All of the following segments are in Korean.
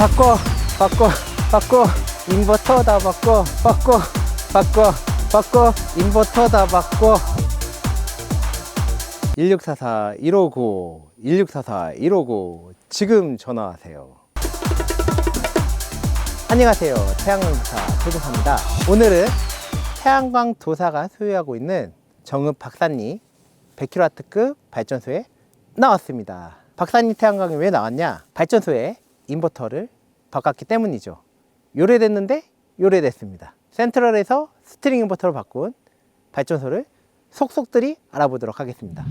바꿔 인버터 다 바꿔 인버터 다 바꿔 1644-159 지금 전화하세요. 안녕하세요, 태양광도사 최도사입니다. 오늘은 태양광도사가 소유하고 있는 정읍 박산리 100kW급 발전소에 나왔습니다. 박산리 태양광이 왜 나왔냐? 발전소에 인버터를 바꿨기 때문이죠. 요래됐는데 요래됐습니다. 센트럴에서 스트링 인버터로 바꾼 발전소를 속속들이 알아보도록 하겠습니다.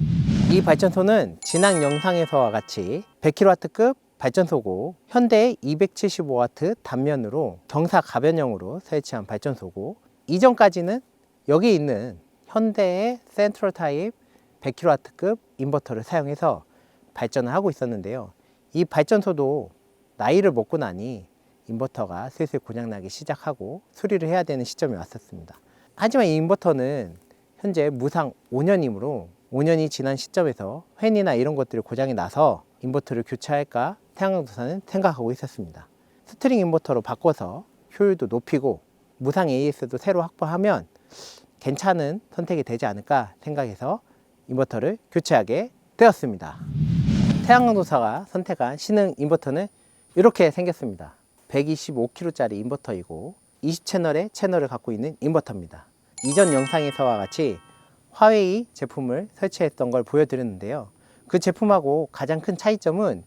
이 발전소는 지난 영상에서와 같이 100kW급 발전소고 현대의 275W 단면으로 경사 가변형으로 설치한 발전소고, 이전까지는 여기 있는 현대의 센트럴 타입 100kW급 인버터를 사용해서 발전을 하고 있었는데요. 이 발전소도 나이를 먹고 나니 인버터가 슬슬 고장나기 시작하고 수리를 해야 되는 시점이 왔었습니다. 하지만 이 인버터는 현재 무상 5년이므로 5년이 지난 시점에서 팬이나 이런 것들이 고장이 나서 인버터를 교체할까 태양광도사는 생각하고 있었습니다. 스트링 인버터로 바꿔서 효율도 높이고 무상 AS도 새로 확보하면 괜찮은 선택이 되지 않을까 생각해서 인버터를 교체하게 되었습니다. 태양광도사가 선택한 신흥 인버터는 이렇게 생겼습니다. 125kW짜리 인버터이고 20채널의 채널을 갖고 있는 인버터입니다. 이전 영상에서와 같이 화웨이 제품을 설치했던 걸 보여드렸는데요. 그 제품하고 가장 큰 차이점은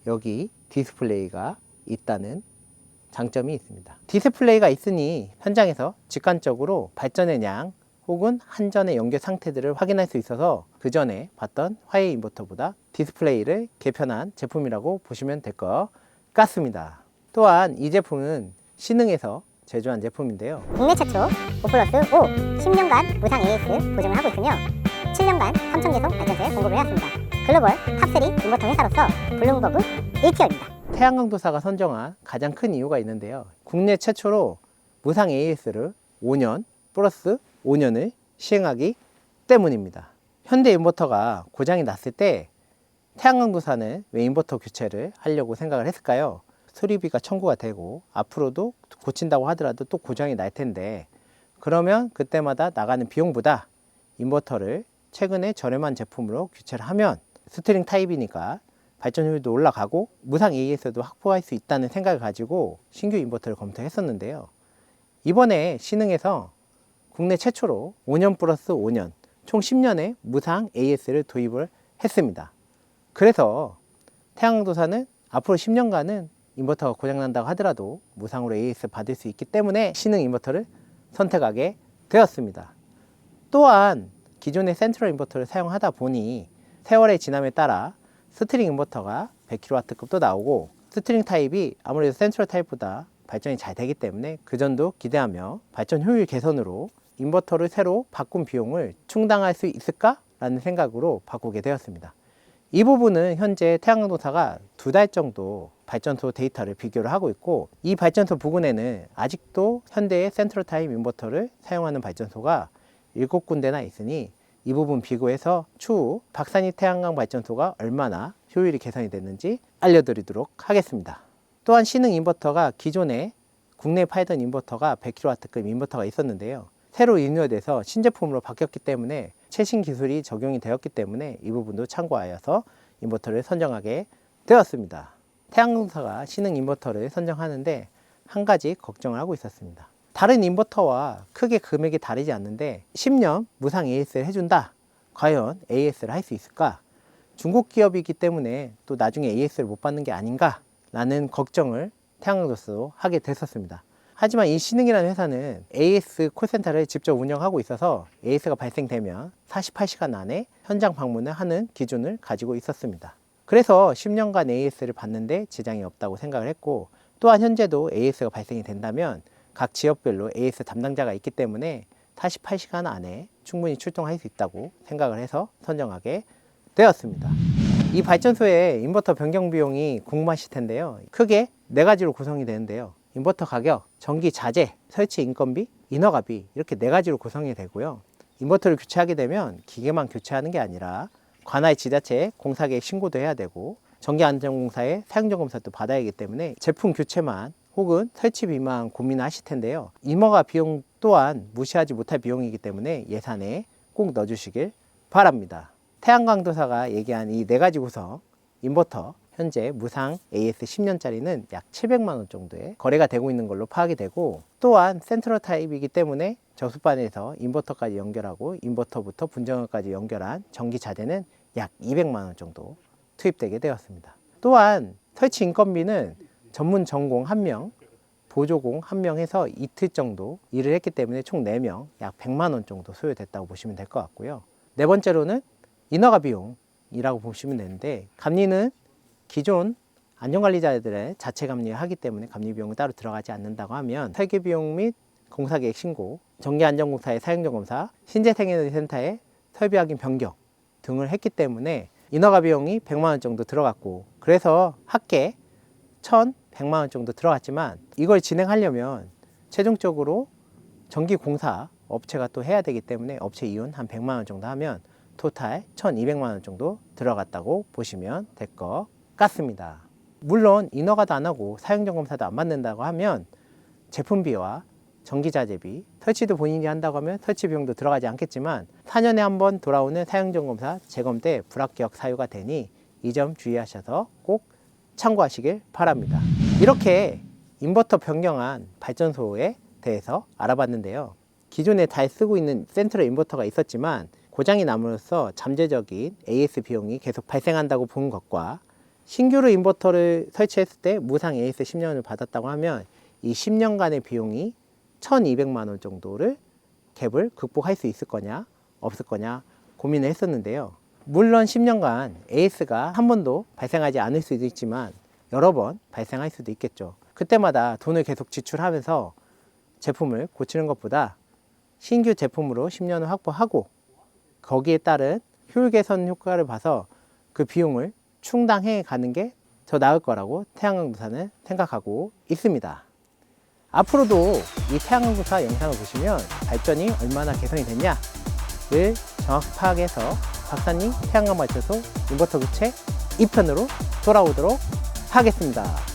여기 디스플레이가 있다는 장점이 있습니다. 디스플레이가 있으니 현장에서 직관적으로 발전의 양 혹은 한전의 연결 상태들을 확인할 수 있어서 그 전에 봤던 화웨이 인버터보다 디스플레이를 개편한 제품이라고 보시면 될 것 같습니다. 또한 이 제품은 신흥에서 제조한 제품인데요. 국내 최초 5+5 10년간 무상 AS 보증을 하고 있으며 7년간 3,000개속 발전소에 공급을 해왔습니다. 글로벌 탑3 인버터 회사로서 블룸버그 1티어입니다. 태양광도사가 선정한 가장 큰 이유가 있는데요. 국내 최초로 무상 AS를 5년 플러스 5년을 시행하기 때문입니다. 현대 인버터가 고장이 났을 때 태양광도사는 왜 인버터 교체를 하려고 생각을 했을까요? 수리비가 청구가 되고 앞으로도 고친다고 하더라도 또 고장이 날 텐데, 그러면 그때마다 나가는 비용보다 인버터를 최근에 저렴한 제품으로 교체를 하면 스트링 타입이니까 발전 효율도 올라가고 무상 AS도 확보할 수 있다는 생각을 가지고 신규 인버터를 검토했었는데요. 이번에 신흥에서 국내 최초로 5년 플러스 5년 총 10년의 무상 AS를 도입을 했습니다. 그래서 태양광도사는 앞으로 10년간은 인버터가 고장난다고 하더라도 무상으로 AS 받을 수 있기 때문에 신흥 인버터를 선택하게 되었습니다. 또한 기존의 센트럴 인버터를 사용하다 보니 세월의 지남에 따라 스트링 인버터가 100kW급도 나오고 스트링 타입이 아무래도 센트럴 타입보다 발전이 잘 되기 때문에 그 점도 기대하며 발전 효율 개선으로 인버터를 새로 바꾼 비용을 충당할 수 있을까? 라는 생각으로 바꾸게 되었습니다. 이 부분은 현재 태양광도사가 2달 정도 발전소 데이터를 비교를 하고 있고, 이 발전소 부근에는 아직도 현대의 센트럴 타입 인버터를 사용하는 발전소가 7군데나 있으니 이 부분 비교해서 추후 박산리 태양광 발전소가 얼마나 효율이 개선이 됐는지 알려드리도록 하겠습니다. 또한 신흥 인버터가 기존에 국내에 팔던 인버터가 100kW급 인버터가 있었는데요. 새로 리뉴얼돼서 신제품으로 바뀌었기 때문에 최신 기술이 적용이 되었기 때문에 이 부분도 참고하여서 인버터를 선정하게 되었습니다. 태양광도사가 신흥 인버터를 선정하는데 한 가지 걱정을 하고 있었습니다. 다른 인버터와 크게 금액이 다르지 않는데 10년 무상 AS를 해준다. 과연 AS를 할 수 있을까? 중국 기업이기 때문에 또 나중에 AS를 못 받는 게 아닌가? 라는 걱정을 태양광도사도 하게 됐었습니다. 하지만 이 신흥이라는 회사는 AS 콜센터를 직접 운영하고 있어서 AS가 발생되면 48시간 안에 현장 방문을 하는 기준을 가지고 있었습니다. 그래서 10년간 AS를 받는데 지장이 없다고 생각을 했고, 또한 현재도 AS가 발생이 된다면 각 지역별로 AS 담당자가 있기 때문에 48시간 안에 충분히 출동할 수 있다고 생각을 해서 선정하게 되었습니다. 이 발전소의 인버터 변경 비용이 궁금하실 텐데요. 크게 4가지로 구성이 되는데요. 인버터 가격, 전기 자재, 설치 인건비, 인허가비, 이렇게 4가지로 구성이 되고요. 인버터를 교체하게 되면 기계만 교체하는 게 아니라 관할 지자체에 공사계획 신고도 해야 되고 전기안전공사의 사용점검사도 받아야 하기 때문에 제품 교체만 혹은 설치비만 고민하실 텐데요. 인허가 비용 또한 무시하지 못할 비용이기 때문에 예산에 꼭 넣어주시길 바랍니다. 태양광도사가 얘기한 이 4가지 구성 인버터, 현재 무상 AS 10년짜리는 약 700만 원 정도에 거래가 되고 있는 걸로 파악이 되고, 또한 센트럴 타입이기 때문에 저수반에서 인버터까지 연결하고 인버터부터 분전원까지 연결한 전기 자재는 약 200만 원 정도 투입되게 되었습니다. 또한 설치 인건비는 전문 전공 1명, 보조공 1명 해서 이틀 정도 일을 했기 때문에 총 4명 약 100만 원 정도 소요됐다고 보시면 될 것 같고요. 네 번째로는 인허가 비용이라고 보시면 되는데, 감리는 기존 안전관리자들의 자체 감리를 하기 때문에 감리 비용이 따로 들어가지 않는다고 하면 설계 비용 및 공사계획 신고, 전기안전공사의 사용점검사, 신재생에너지센터의 설비 확인 변경 등을 했기 때문에 인허가 비용이 100만 원 정도 들어갔고, 그래서 합계 1,100만 원 정도 들어갔지만 이걸 진행하려면 최종적으로 전기공사 업체가 또 해야 되기 때문에 업체 이윤 한 100만 원 정도 하면 토탈 1,200만 원 정도 들어갔다고 보시면 될 것 같습니다. 물론 인허가도 안 하고 사용점검사도 안 받는다고 하면 제품비와 전기자재비, 설치도 본인이 한다고 하면 설치 비용도 들어가지 않겠지만 4년에 한 번 돌아오는 사용점검사 재검 때 불합격 사유가 되니 이 점 주의하셔서 꼭 참고하시길 바랍니다. 이렇게 인버터 변경한 발전소에 대해서 알아봤는데요. 기존에 잘 쓰고 있는 센트럴 인버터가 있었지만 고장이 남으로써 잠재적인 AS 비용이 계속 발생한다고 본 것과 신규로 인버터를 설치했을 때 무상 AS 10년을 받았다고 하면 이 10년간의 비용이 1,200만 원 정도를 갭을 극복할 수 있을 거냐 없을 거냐 고민을 했었는데요. 물론 10년간 AS가 한 번도 발생하지 않을 수도 있지만 여러 번 발생할 수도 있겠죠. 그때마다 돈을 계속 지출하면서 제품을 고치는 것보다 신규 제품으로 10년을 확보하고 거기에 따른 효율 개선 효과를 봐서 그 비용을 충당해 가는 게 더 나을 거라고 태양광도사는 생각하고 있습니다. 앞으로도 이 태양광도사 영상을 보시면 발전이 얼마나 개선이 됐냐를 정확히 파악해서 박사님 태양광 발전소 인버터 교체 2편으로 돌아오도록 하겠습니다.